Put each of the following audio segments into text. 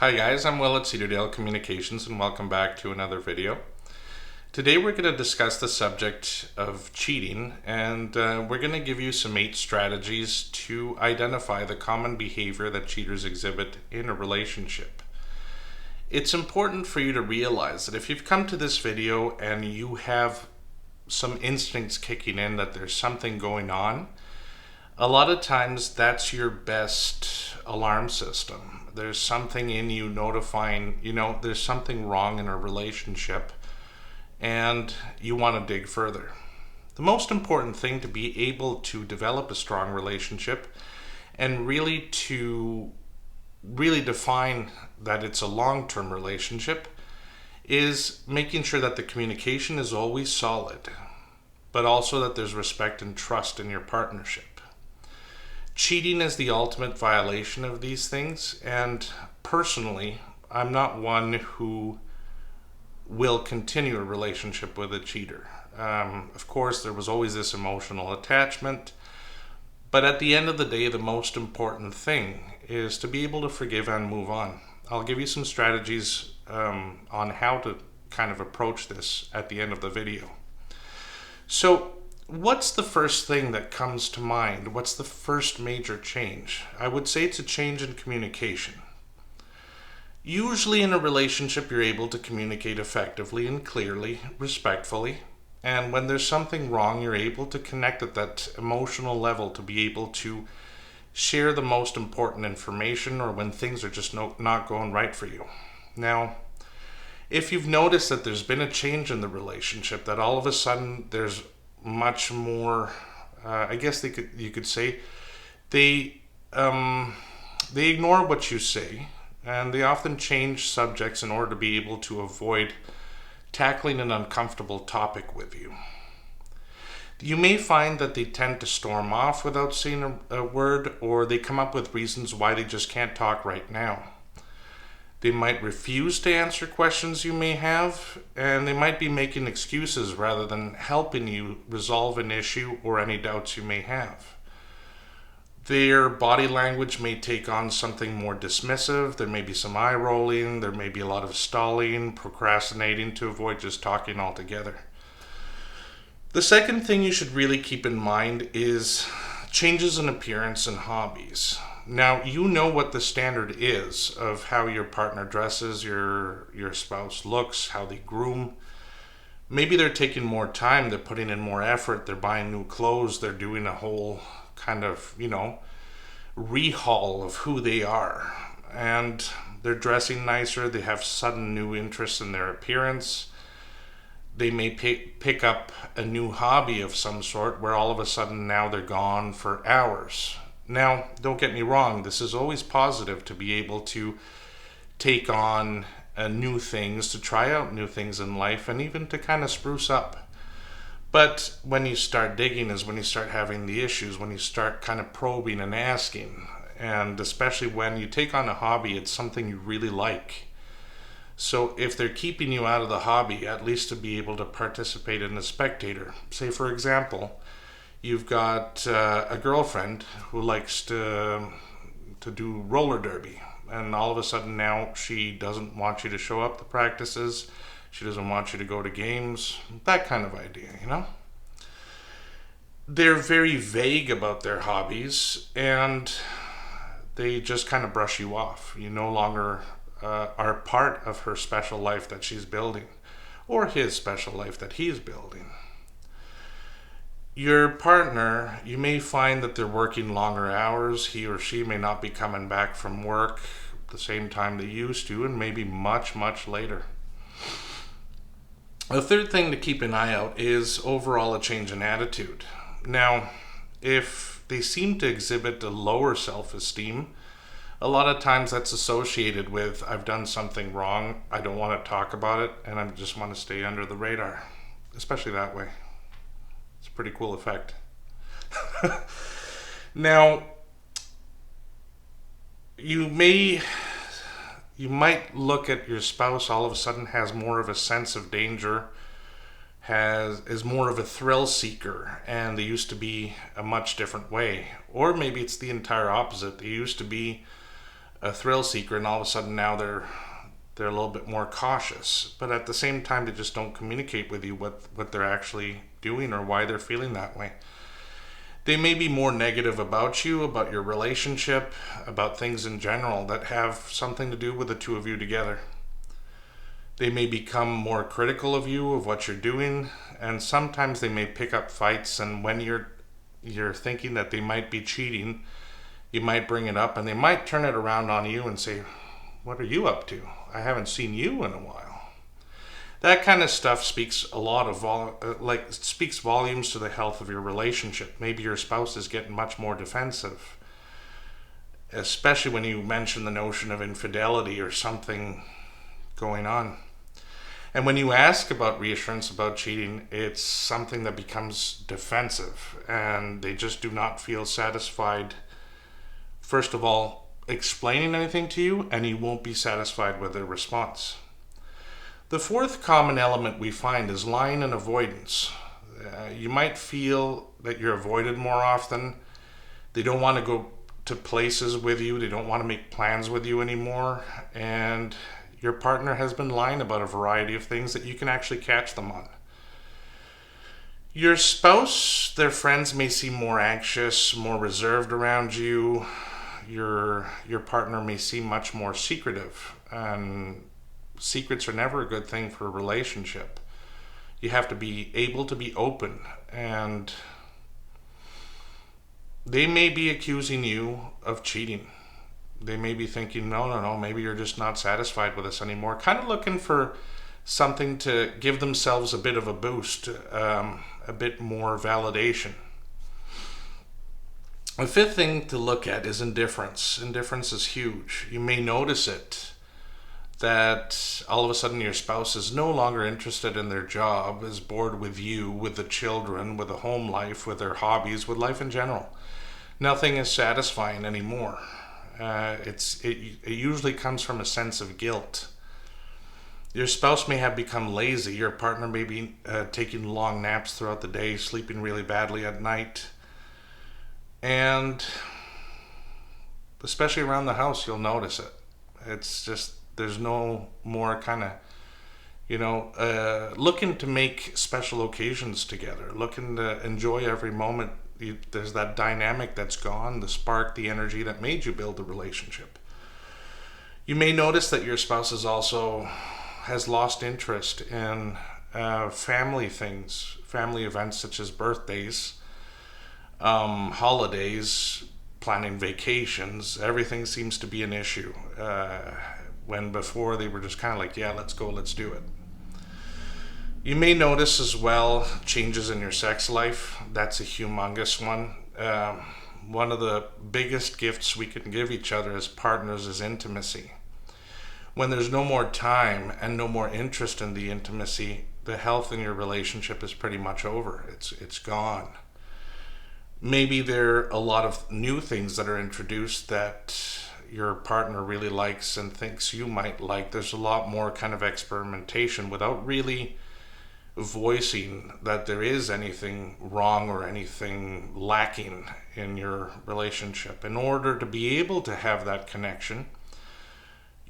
Hi guys, I'm Will at Cedardale Communications and welcome back to another video. Today we're going to discuss the subject of cheating and we're going to give you some 8 strategies to identify the common behavior that cheaters exhibit in a relationship. It's important for you to realize that if you've come to this video and you have some instincts kicking in that there's something going on, a lot of times that's your best alarm system. There's something in you notifying, there's something wrong in a relationship and you want to dig further. The most important thing to be able to develop a strong relationship and really define that it's a long-term relationship is making sure that the communication is always solid, but also that there's respect and trust in your partnership. Cheating is the ultimate violation of these things, and personally, I'm not one who will continue a relationship with a cheater. Of course, there was always this emotional attachment, but at the end of the day, the most important thing is to be able to forgive and move on. I'll give you some strategies on how to kind of approach this at the end of the video. So, what's the first thing that comes to mind? What's the first major change? I would say it's a change in communication. Usually in a relationship, you're able to communicate effectively and clearly, respectfully. And when there's something wrong, you're able to connect at that emotional level to be able to share the most important information or when things are just not going right for you. Now, if you've noticed that there's been a change in the relationship, that all of a sudden there's much more, I guess you could say, they ignore what you say, and they often change subjects in order to be able to avoid tackling an uncomfortable topic with you. You may find that they tend to storm off without saying a word, or they come up with reasons why they just can't talk right now. They might refuse to answer questions you may have, and they might be making excuses rather than helping you resolve an issue or any doubts you may have. Their body language may take on something more dismissive. There may be some eye rolling, there may be a lot of stalling, procrastinating to avoid just talking altogether. The second thing you should really keep in mind is changes in appearance and hobbies. Now, you know what the standard is of how your partner dresses, your spouse looks, how they groom. Maybe they're taking more time, they're putting in more effort, they're buying new clothes, they're doing a whole kind of, rehaul of who they are. And they're dressing nicer, they have sudden new interests in their appearance. They may pick up a new hobby of some sort where all of a sudden now they're gone for hours. Now, don't get me wrong, this is always positive to be able to take on new things, to try out new things in life, and even to kind of spruce up. But when you start digging is when you start having the issues, when you start kind of probing and asking, and especially when you take on a hobby, it's something you really like. So if they're keeping you out of the hobby, at least to be able to participate in a spectator. Say, for example, you've got a girlfriend who likes to do roller derby, and all of a sudden now she doesn't want you to show up to practices, she doesn't want you to go to games, that kind of idea, They're very vague about their hobbies, and they just kind of brush you off. You no longer are part of her special life that she's building, or his special life that he's building. Your partner, you may find that they're working longer hours. He or she may not be coming back from work the same time they used to, and maybe much, much later. The third thing to keep an eye out is overall a change in attitude. Now, if they seem to exhibit a lower self-esteem, a lot of times that's associated with, I've done something wrong, I don't want to talk about it, and I just want to stay under the radar, especially that way. It's a pretty cool effect. Now, you might look at your spouse all of a sudden has more of a sense of danger, is more of a thrill seeker, and they used to be a much different way. Or maybe it's the entire opposite. They used to be a thrill seeker, and all of a sudden now they're a little bit more cautious. But at the same time, they just don't communicate with you what they're actually doing or why they're feeling that way. They may be more negative about you, about your relationship, about things in general that have something to do with the two of you together. They may become more critical of you, of what you're doing, and sometimes they may pick up fights, and when you're thinking that they might be cheating, you might bring it up and they might turn it around on you and say, "What are you up to? I haven't seen you in a while." That kind of stuff speaks a lot of speaks volumes to the health of your relationship. Maybe your spouse is getting much more defensive, especially when you mention the notion of infidelity or something going on. And when you ask about reassurance about cheating, it's something that becomes defensive, and they just do not feel satisfied, first of all, explaining anything to you, and you won't be satisfied with their response. The fourth common element we find is lying and avoidance. You might feel that you're avoided more often. They don't want to go to places with you. They don't want to make plans with you anymore. And your partner has been lying about a variety of things that you can actually catch them on. Your spouse, their friends may seem more anxious, more reserved around you. Your partner may seem much more secretive, and secrets are never a good thing for a relationship. You have to be able to be open, and they may be accusing you of cheating. They may be thinking, no, maybe you're just not satisfied with us anymore. Kind of looking for something to give themselves a bit of a boost, a bit more validation. The fifth thing to look at is indifference. Indifference is huge. You may notice it, that all of a sudden your spouse is no longer interested in their job, is bored with you, with the children, with the home life, with their hobbies, with life in general. Nothing is satisfying anymore. It usually comes from a sense of guilt. Your spouse may have become lazy. Your partner may be taking long naps throughout the day, sleeping really badly at night. And especially around the house, you'll notice it. It's just, there's no more kind of, looking to make special occasions together, looking to enjoy every moment. There's that dynamic that's gone, the spark, the energy that made you build the relationship. You may notice that your spouse has lost interest in family things, family events such as birthdays, holidays, planning vacations. Everything seems to be an issue. When before they were just kind of like, yeah, let's go, let's do it. You may notice as well changes in your sex life. That's a humongous one. One of the biggest gifts we can give each other as partners is intimacy. When there's no more time and no more interest in the intimacy, the health in your relationship is pretty much over. It's gone. Maybe there are a lot of new things that are introduced that your partner really likes and thinks you might like. There's a lot more kind of experimentation without really voicing that there is anything wrong or anything lacking in your relationship. In order to be able to have that connection,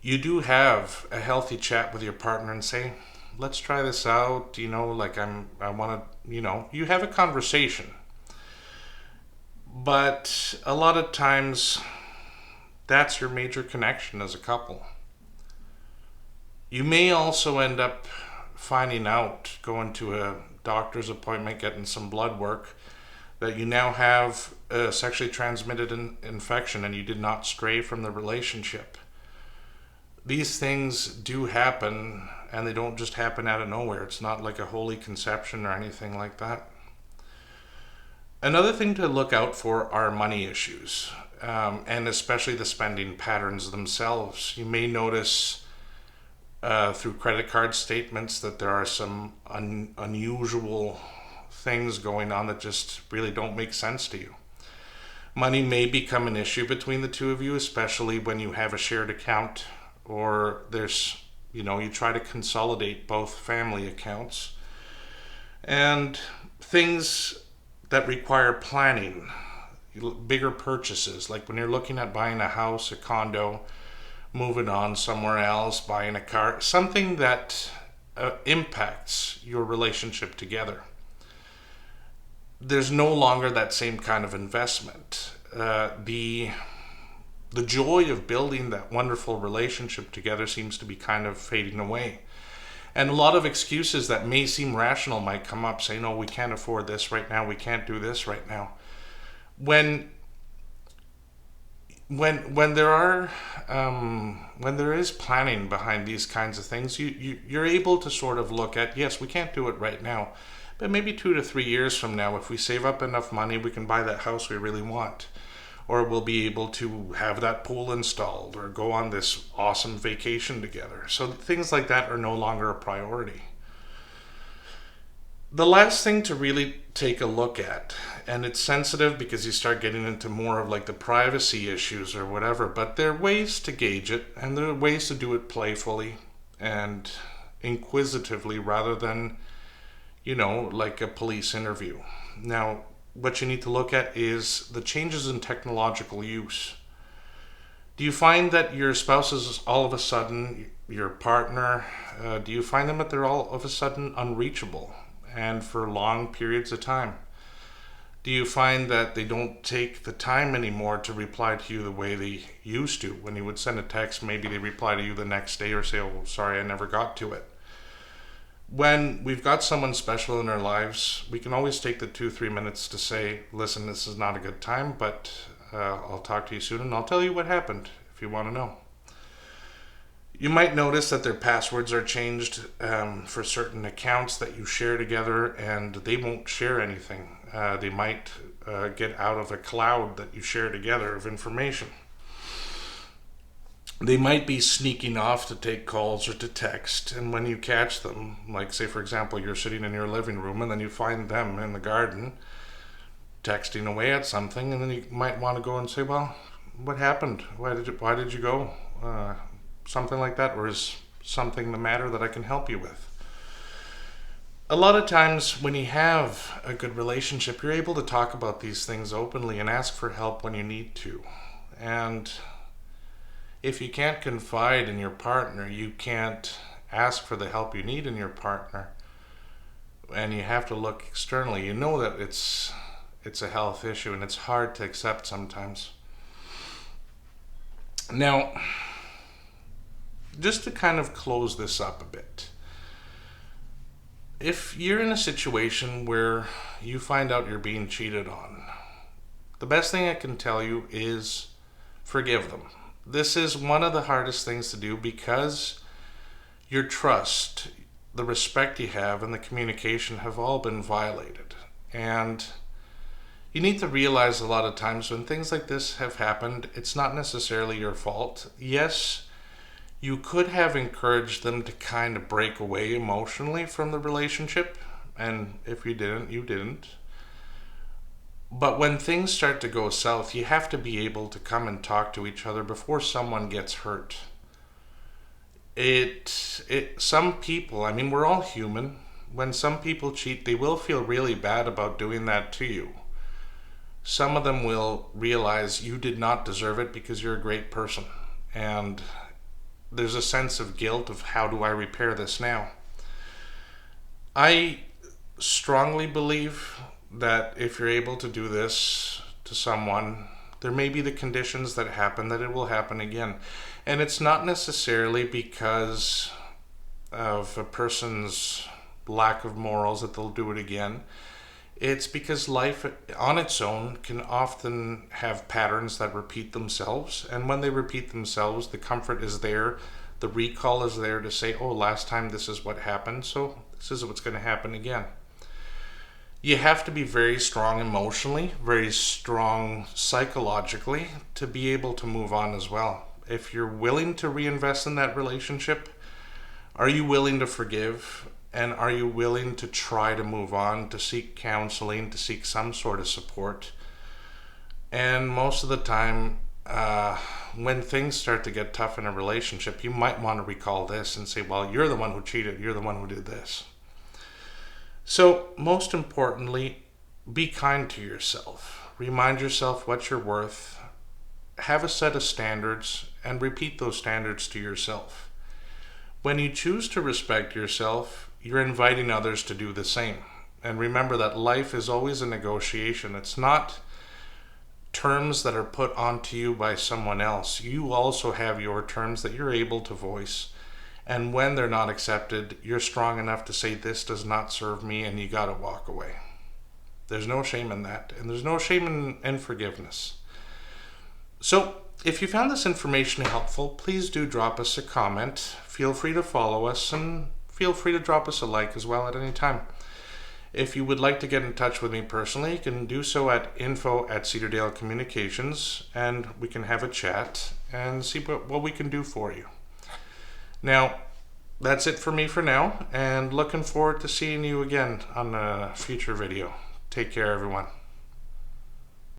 you do have a healthy chat with your partner and say, let's try this out, I want to, you have a conversation. But a lot of times that's your major connection as a couple. You may also end up finding out, going to a doctor's appointment, getting some blood work, that you now have a sexually transmitted infection and you did not stray from the relationship. These things do happen, and they don't just happen out of nowhere. It's not like a holy conception or anything like that. Another thing to look out for are money issues, and especially the spending patterns themselves. You may notice through credit card statements that there are some unusual things going on that just really don't make sense to you. Money may become an issue between the two of you, especially when you have a shared account, or there's, you try to consolidate both family accounts. And things that require planning, bigger purchases, like when you're looking at buying a house, a condo, moving on somewhere else, buying a car, something that impacts your relationship together. There's no longer that same kind of investment. The joy of building that wonderful relationship together seems to be kind of fading away. And a lot of excuses that may seem rational might come up, saying, "No, we can't afford this right now. We can't do this right now." When there is planning behind these kinds of things, you're able to sort of look at, yes, we can't do it right now, but maybe 2 to 3 years from now, if we save up enough money, we can buy that house we really want, or we'll be able to have that pool installed, or go on this awesome vacation together. So things like that are no longer a priority. The last thing to really take a look at, and it's sensitive because you start getting into more of like the privacy issues or whatever, but there are ways to gauge it, and there are ways to do it playfully and inquisitively rather than, like a police interview. Now, what you need to look at is the changes in technological use. Do you find that your spouse is all of a sudden, your partner, do you find them that they're all of a sudden unreachable and for long periods of time? Do you find that they don't take the time anymore to reply to you the way they used to? When you would send a text, maybe they reply to you the next day or say, "Oh, sorry, I never got to it." When we've got someone special in our lives, we can always take the 2-3 minutes to say, "Listen, this is not a good time, but I'll talk to you soon and I'll tell you what happened if you want to know." You might notice that their passwords are changed for certain accounts that you share together, and they won't share anything. They might get out of a cloud that you share together of information. They might be sneaking off to take calls or to text, and when you catch them, like say for example, you're sitting in your living room and then you find them in the garden texting away at something, and then you might want to go and say, "Well, what happened? Why did you go?" Something like that, or is something the matter that I can help you with? A lot of times when you have a good relationship, you're able to talk about these things openly and ask for help when you need to. And if you can't confide in your partner, you can't ask for the help you need in your partner, and you have to look externally. You know that it's a health issue, and it's hard to accept sometimes. Now, just to kind of close this up a bit, if you're in a situation where you find out you're being cheated on, the best thing I can tell you is forgive them. This is one of the hardest things to do because your trust, the respect you have, and the communication have all been violated. And you need to realize a lot of times when things like this have happened, it's not necessarily your fault. Yes, you could have encouraged them to kind of break away emotionally from the relationship, and if you didn't, you didn't. But when things start to go south, you have to be able to come and talk to each other before someone gets hurt. Some people, I mean, we're all human. When some people cheat, they will feel really bad about doing that to you. Some of them will realize you did not deserve it because you're a great person. And there's a sense of guilt of how do I repair this now? I strongly believe that if you're able to do this to someone, there may be the conditions that happen that it will happen again. And it's not necessarily because of a person's lack of morals that they'll do it again. It's because life on its own can often have patterns that repeat themselves. And when they repeat themselves, the comfort is there. The recall is there to say, "Oh, last time this is what happened, so this is what's going to happen again." You have to be very strong emotionally, very strong psychologically to be able to move on as well. If you're willing to reinvest in that relationship, are you willing to forgive? And are you willing to try to move on, to seek counseling, to seek some sort of support? And most of the time, when things start to get tough in a relationship, you might want to recall this and say, "Well, you're the one who cheated. You're the one who did this." So, most importantly, be kind to yourself. Remind yourself what you're worth. Have a set of standards and repeat those standards to yourself. When you choose to respect yourself, you're inviting others to do the same. And remember that life is always a negotiation. It's not terms that are put onto you by someone else. You also have your terms that you're able to voice. And when they're not accepted, you're strong enough to say, this does not serve me, and you got to walk away. There's no shame in that. And there's no shame in forgiveness. So if you found this information helpful, please do drop us a comment. Feel free to follow us, and feel free to drop us a like as well at any time. If you would like to get in touch with me personally, you can do so at info@Cedardale Communications, and we can have a chat and see what we can do for you. Now, that's it for me for now, and looking forward to seeing you again on a future video. Take care, everyone.